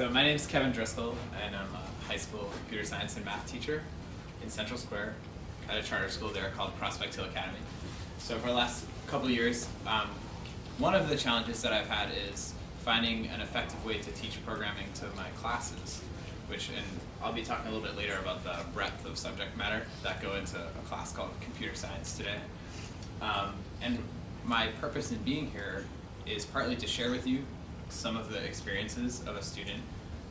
So my name is Kevin Driscoll, and I'm a high school computer science and math teacher in Central Square at a charter school there called Prospect Hill Academy. So for the last couple of years, one of the challenges that I've had is finding an effective way to teach programming to my classes, and I'll be talking a little bit later about the breadth of subject matter that go into a class called computer science today. And my purpose in being here is partly to share with you some of the experiences of a student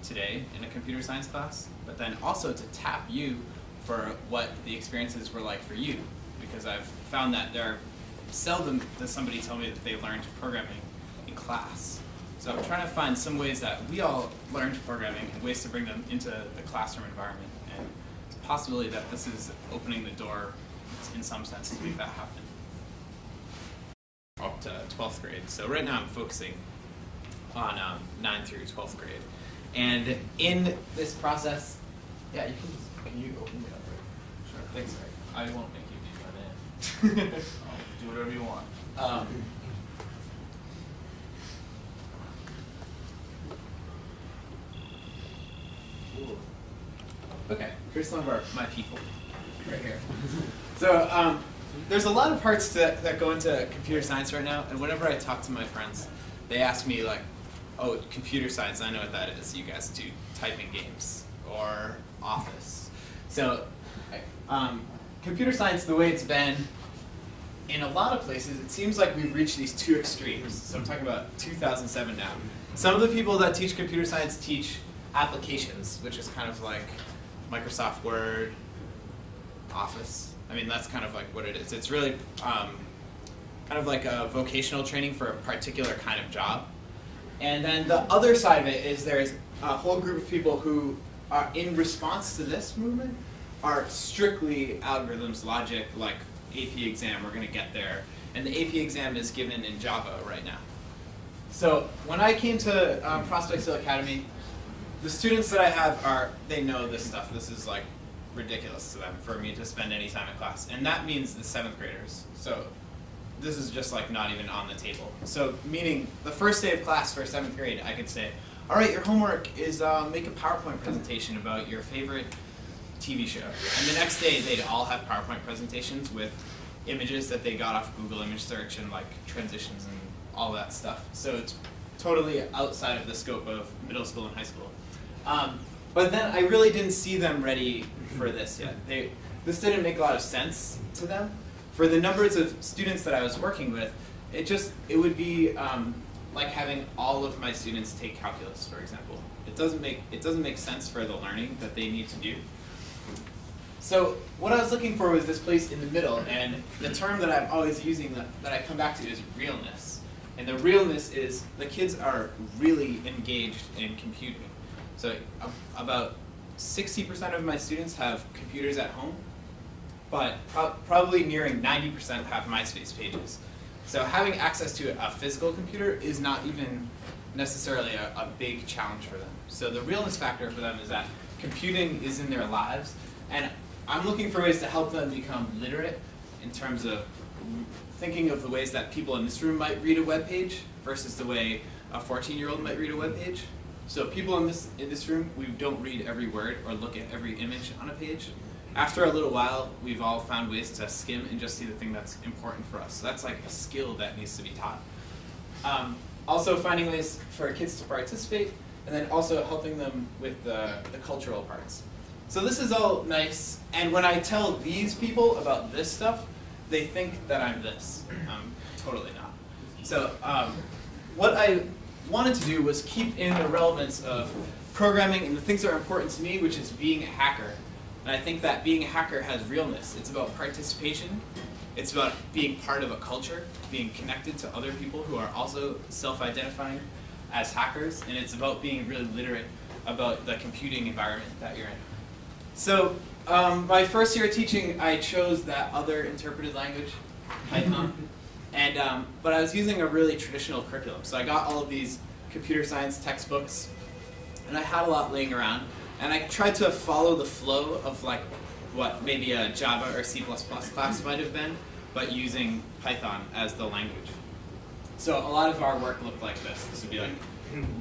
today in a computer science class, but then also to tap you for what the experiences were like for you, because I've found that seldom does somebody tell me that they learned programming in class. So I'm trying to find some ways that we all learned programming and ways to bring them into the classroom environment, and it's a possibility that this is opening the door in some sense to make that happen. Up to 12th grade. So right now I'm focusing on 9th through 12th grade. And in this process, yeah, can you open it up? Sure. Thanks, Greg. I won't make you be my man. Do whatever you want. Okay, here's some of my people right here. So there's a lot of parts that go into computer science right now, and whenever I talk to my friends, they ask me like, oh, computer science, I know what that is. You guys do typing games or Office. So computer science, the way it's been in a lot of places, it seems like we've reached these two extremes. So I'm talking about 2007 now. Some of the people that teach computer science teach applications, which is kind of like Microsoft Word, Office. I mean, that's kind of like what it is. It's really kind of like a vocational training for a particular kind of job. And then the other side of it is there's a whole group of people who are, in response to this movement, are strictly algorithms, logic, like AP exam, we're going to get there. And the AP exam is given in Java right now. So when I came to Prospect Hill Academy, the students that I have they know this stuff. This is like ridiculous to them for me to spend any time in class. And that means the 7th graders. So this is just like not even on the table. So meaning the first day of class for 7th grade, I could say, all right, your homework is make a PowerPoint presentation about your favorite TV show. And the next day, they'd all have PowerPoint presentations with images that they got off Google image search and like transitions and all that stuff. So it's totally outside of the scope of middle school and high school. But then I really didn't see them ready for this yet. This didn't make a lot of sense to them. For the numbers of students that I was working with, it would be like having all of my students take calculus, for example. It doesn't make sense for the learning that they need to do. So what I was looking for was this place in the middle, and the term that I'm always using that I come back to is realness. And the realness is the kids are really engaged in computing. So about 60% of my students have computers at home, but probably nearing 90% have MySpace pages. So having access to a physical computer is not even necessarily a big challenge for them. So the realness factor for them is that computing is in their lives, and I'm looking for ways to help them become literate in terms of thinking of the ways that people in this room might read a web page versus the way a 14-year-old might read a web page. So people in this room, we don't read every word or look at every image on a page. After a little while, we've all found ways to skim and just see the thing that's important for us. So that's like a skill that needs to be taught. Also finding ways for kids to participate, and then also helping them with the cultural parts. So this is all nice, and when I tell these people about this stuff, they think that I'm this. I'm totally not. So what I wanted to do was keep in the relevance of programming and the things that are important to me, which is being a hacker. And I think that being a hacker has realness. It's about participation. It's about being part of a culture, being connected to other people who are also self-identifying as hackers, and it's about being really literate about the computing environment that you're in. So my first year of teaching, I chose that other interpreted language, Python. But I was using a really traditional curriculum. So I got all of these computer science textbooks, and I had a lot laying around. And I tried to follow the flow of like what maybe a Java or C++ class might have been, but using Python as the language. So a lot of our work looked like this. This would be like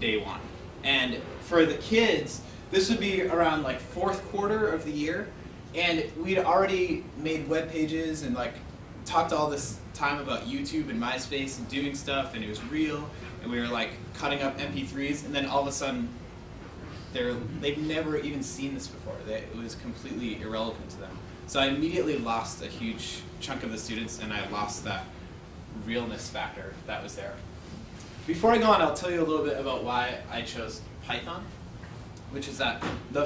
day one. And for the kids, this would be around like fourth quarter of the year, and we'd already made web pages and like talked all this time about YouTube and MySpace and doing stuff, and it was real, and we were like cutting up MP3s, and then all of a sudden they'd never even seen this before. It was completely irrelevant to them. So I immediately lost a huge chunk of the students, and I lost that realness factor that was there. Before I go on, I'll tell you a little bit about why I chose Python, which is that the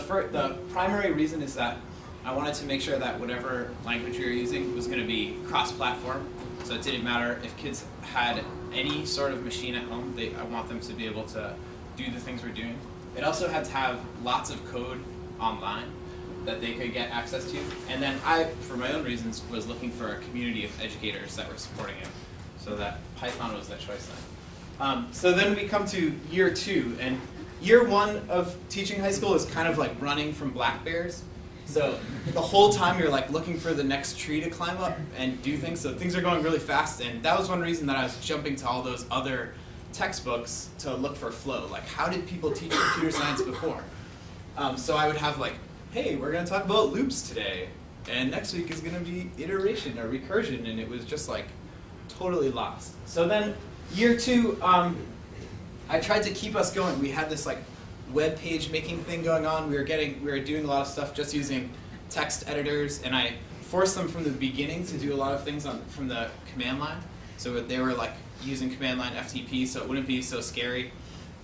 primary reason is that I wanted to make sure that whatever language we were using was going to be cross-platform. So it didn't matter if kids had any sort of machine at home, I want them to be able to do the things we're doing. It also had to have lots of code online that they could get access to. And then I, for my own reasons, was looking for a community of educators that were supporting it. So that Python was that choice then. So then we come to year 2, and year 1 of teaching high school is kind of like running from black bears. So the whole time you're like looking for the next tree to climb up and do things. So things are going really fast, and that was one reason that I was jumping to all those other textbooks to look for flow. Like, how did people teach computer science before? So I would have like, hey, we're going to talk about loops today, and next week is going to be iteration or recursion, and it was just like totally lost. So then year 2, I tried to keep us going. We had this like web page making thing going on. We were doing a lot of stuff just using text editors, and I forced them from the beginning to do a lot of things from the command line. So they were like using command line FTP, so it wouldn't be so scary.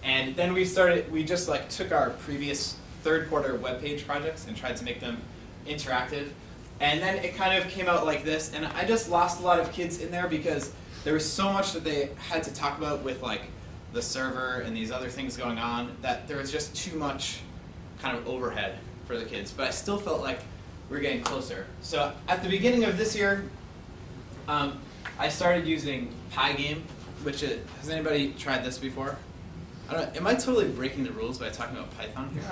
And then we just like took our previous third quarter web page projects and tried to make them interactive. And then it kind of came out like this, and I just lost a lot of kids in there because there was so much that they had to talk about with like the server and these other things going on that there was just too much kind of overhead for the kids. But I still felt like we were getting closer. So at the beginning of this year, I started using Pygame, which has anybody tried this before? I don't know, am I totally breaking the rules by talking about Python here?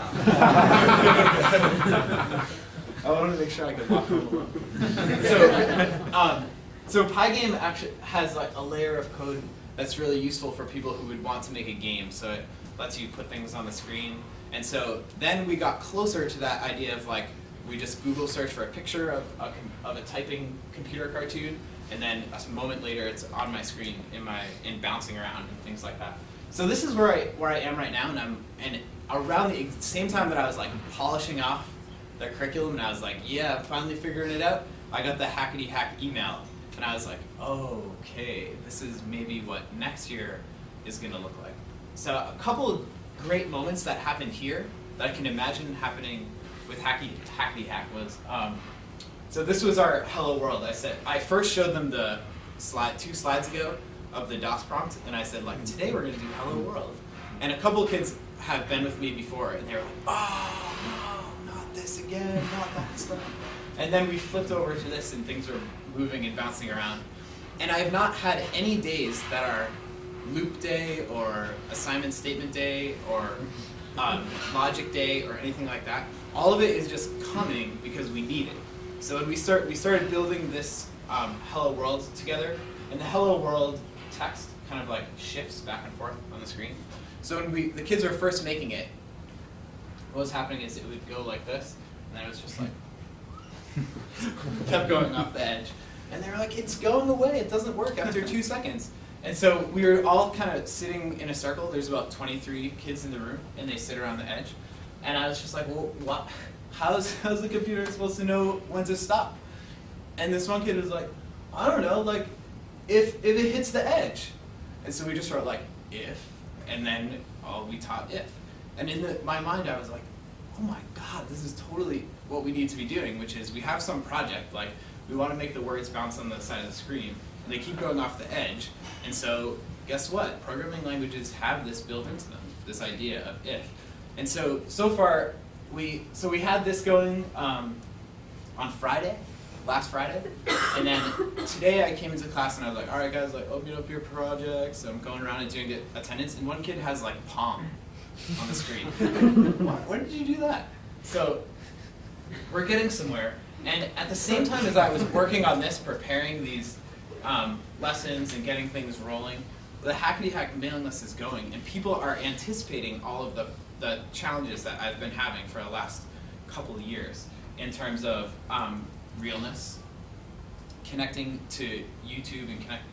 I wanted to make sure I could walk along. So Pygame actually has like a layer of code that's really useful for people who would want to make a game. So it lets you put things on the screen. And so then we got closer to that idea of like, we just Google search for a picture of a typing computer cartoon, and then a moment later it's on my screen in bouncing around and things like that. So this is where I am right now, and around the same time that I was like polishing off the curriculum, and I was like, yeah, I'm finally figuring it out, I got the Hackety Hack email, and I was like, oh, okay, this is maybe what next year is going to look like. So a couple of great moments that happened here that I can imagine happening with Hackety Hack was, so this was our hello world. I first showed them the two slides ago of the DOS prompt, and I said, like, today we're going to do hello world. And a couple of kids have been with me before, and they were like, oh, no, not this again, not that stuff. And then we flipped over to this, and things were moving and bouncing around. And I have not had any days that are loop day or assignment statement day or logic day or anything like that. All of it is just coming because we need it. So when we started building this hello world together, and the hello world text kind of like shifts back and forth on the screen. So when the kids were first making it, what was happening is it would go like this, and then it was just like kept going off the edge. And they were like, it's going away, it doesn't work after 2 seconds. And so we were all kind of sitting in a circle. There's about 23 kids in the room, and they sit around the edge. And I was just like, well, what? How's the computer supposed to know when to stop? And this one kid was like, I don't know, like, if it hits the edge. And so we just wrote like, if, and then we taught if. And in my mind I was like, oh my god, this is totally what we need to be doing, which is we have some project, like we want to make the words bounce on the side of the screen, and they keep going off the edge. And so guess what? Programming languages have this built into them, this idea of if. And so far, we had this going on Friday, last Friday, and then today I came into class and I was like, all right guys, like open up your projects. So I'm going around and doing attendance, and one kid has like Palm on the screen. When did you do that? So we're getting somewhere, and at the same time as I was working on this, preparing these lessons and getting things rolling, the Hackety Hack mailing list is going, and people are anticipating all of the the challenges that I've been having for the last couple of years in terms of realness, connecting to YouTube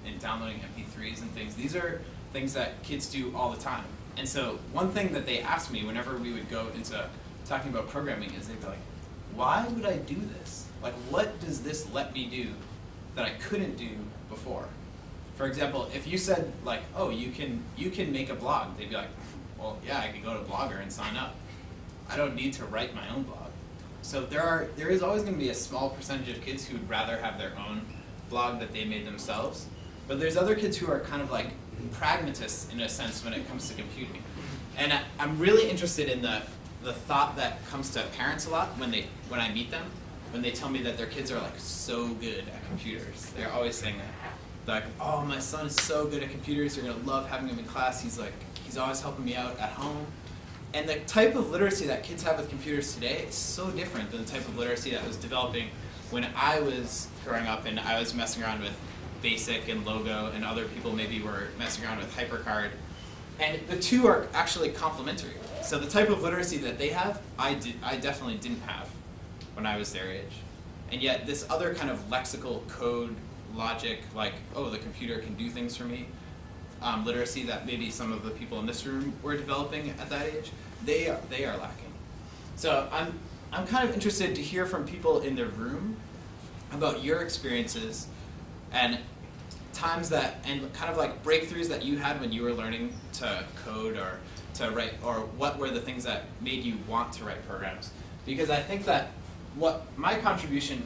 and downloading MP3s and things. These are things that kids do all the time. And so one thing that they asked me whenever we would go into talking about programming is they'd be like, why would I do this? Like, what does this let me do that I couldn't do before? For example, if you said like, oh, you can make a blog, they'd be like, well, yeah, I can go to Blogger and sign up. I don't need to write my own blog. So there is always going to be a small percentage of kids who would rather have their own blog that they made themselves. But there's other kids who are kind of like pragmatists in a sense when it comes to computing. And I'm really interested in the thought that comes to parents a lot when I meet them, when they tell me that their kids are like so good at computers. They're always saying that. They're like, oh, my son is so good at computers, you're gonna love having him in class. He's always helping me out at home. And the type of literacy that kids have with computers today is so different than the type of literacy that was developing when I was growing up and I was messing around with BASIC and Logo, and other people maybe were messing around with HyperCard. And the two are actually complementary. So the type of literacy that they have, I definitely didn't have when I was their age. And yet this other kind of lexical code logic, like, oh, the computer can do things for me, literacy that maybe some of the people in this room were developing at that age, they are lacking. So I'm kind of interested to hear from people in the room about your experiences and times that, and kind of like breakthroughs that you had when you were learning to code or to write, or what were the things that made you want to write programs. Because I think that what my contribution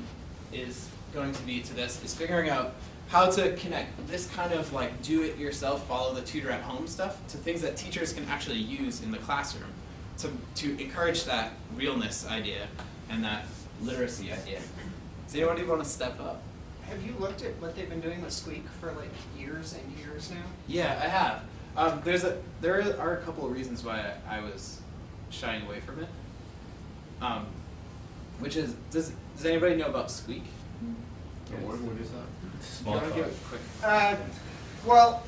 is going to be to this is figuring out how to connect this kind of like do-it-yourself, follow the tutor at home stuff to things that teachers can actually use in the classroom to encourage that realness idea and that literacy idea. Does anybody want to step up? Have you looked at what they've been doing with Squeak for like years and years now? Yeah, I have. There are a couple of reasons why I was shying away from it. Which is, does anybody know about Squeak? What is that? Small talk. Well,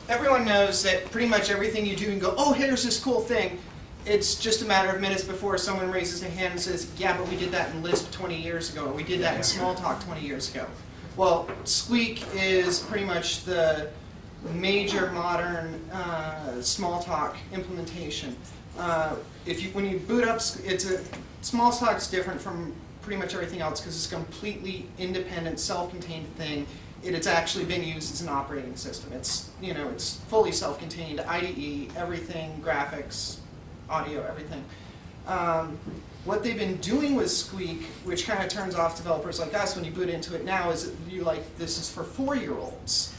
everyone knows that pretty much everything you do and go, oh, here's this cool thing. It's just a matter of minutes before someone raises their hand and says, yeah, but we did that in Lisp 20 years ago, or we did that in Smalltalk 20 years ago. Well, Squeak is pretty much the major modern Smalltalk implementation. When you boot up, Smalltalk's different from pretty much everything else because it's a completely independent, self-contained thing. It's actually been used as an operating system. It's fully self-contained, IDE, everything, graphics, audio, everything. What they've been doing with Squeak, which kind of turns off developers like us when you boot into it now, is you're like, this is for 4-year-olds,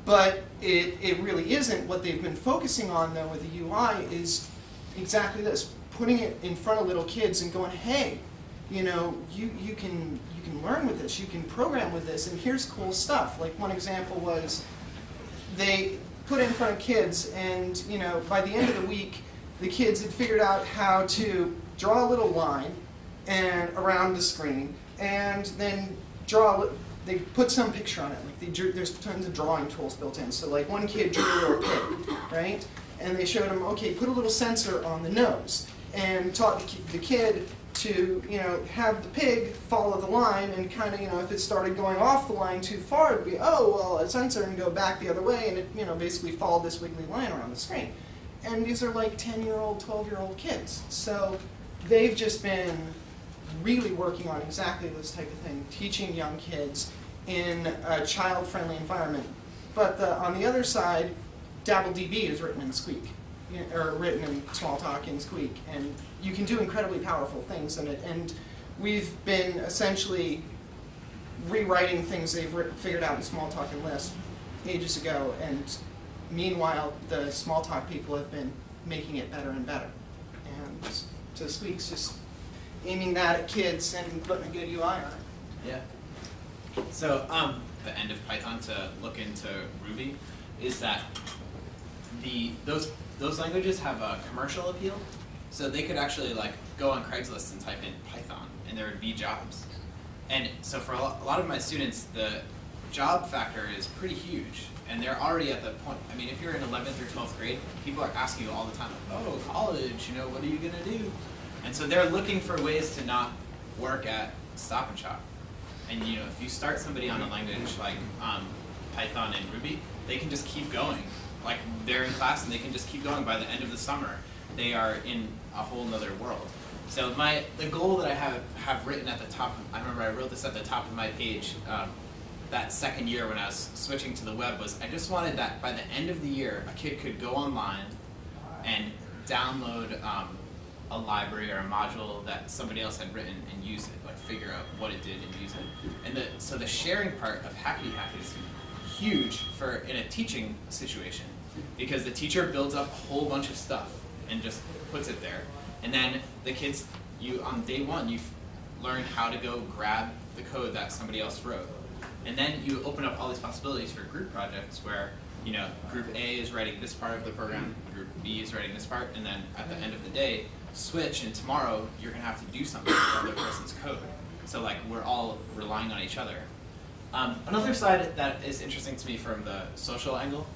But it really isn't. What they've been focusing on though with the UI is exactly this: putting it in front of little kids and going, hey, you can learn with this, you can program with this, and here's cool stuff. Like one example was they put it in front of kids, and by the end of the week, the kids had figured out how to draw a little line around the screen, and then they put some picture on it. Like there's tons of drawing tools built in. So like one kid drew a little pig, right? And they showed him, okay, put a little sensor on the nose, and taught the kid to have the pig follow the line, and kind of if it started going off the line too far, it'd be, oh well, a sensor, and go back the other way, and it basically followed this wiggly line around the screen. And these are like 10-year-old, 12-year-old kids. So they've just been really working on exactly this type of thing, teaching young kids in a child-friendly environment. But on the other side, DabbleDB is written in Squeak, or written in Smalltalk in Squeak, and you can do incredibly powerful things in it. And we've been essentially rewriting things they've figured out in Smalltalk and Lisp ages ago, and meanwhile, the Smalltalk people have been making it better and better. And so Squeak's just aiming that at kids and putting a good UI on it. Yeah. So the end of Python to look into Ruby is that those languages have a commercial appeal. So they could actually like go on Craigslist and type in Python, and there would be jobs. And so for a lot of my students, the job factor is pretty huge. And they're already at the point, I mean, if you're in 11th or 12th grade, people are asking you all the time, oh, college, you know, what are you going to do? And so they're looking for ways to not work at Stop and Shop. And you know, if you start somebody on a language like Python and Ruby, they can just keep going. Like they're in class and they can just keep going. By the end of the summer, they are in a whole nother world. So the goal that I have written at the top, I remember I wrote this at the top of my page that second year when I was switching to the web, was I just wanted that by the end of the year, a kid could go online and download a library or a module that somebody else had written and use it, like figure out what it did and use it. And so the sharing part of Hackety Hack is huge for in a teaching situation, because the teacher builds up a whole bunch of stuff and just puts it there. And then the kids, on day one, you learn how to go grab the code that somebody else wrote. And then you open up all these possibilities for group projects where, you know, group A is writing this part of the program, group B is writing this part, and then at the end of the day, switch, and tomorrow you're going to have to do something with the other person's code. So like we're all relying on each other. Another side that is interesting to me from the social angle,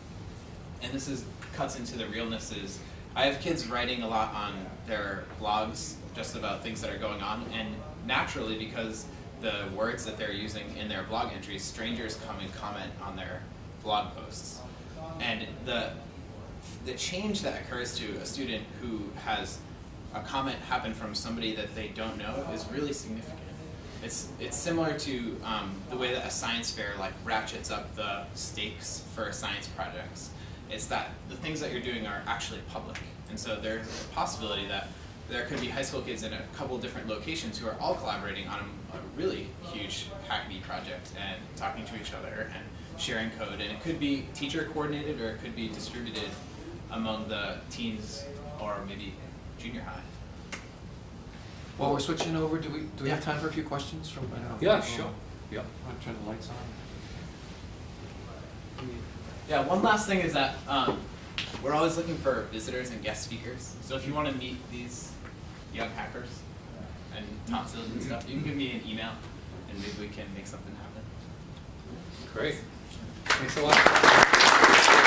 and this cuts into the realness, is I have kids writing a lot on their blogs just about things that are going on, and naturally, because the words that they're using in their blog entries, strangers come and comment on their blog posts. And the change that occurs to a student who has a comment happen from somebody that they don't know is really significant. It's similar to the way that a science fair like ratchets up the stakes for science projects. It's that the things that you're doing are actually public. And so there's a possibility that there could be high school kids in a couple different locations who are all collaborating on a really huge Hackety project and talking to each other and sharing code. And it could be teacher coordinated, or it could be distributed among the teens or maybe junior high. While we're switching over, do we have time for a few questions from? Yeah, sure. Yeah. Want to turn the lights on? Yeah, one last thing is that we're always looking for visitors and guest speakers. So if you want to meet these young hackers and tonsils and stuff, you can give me an email and maybe we can make something happen. Great. Thanks a lot.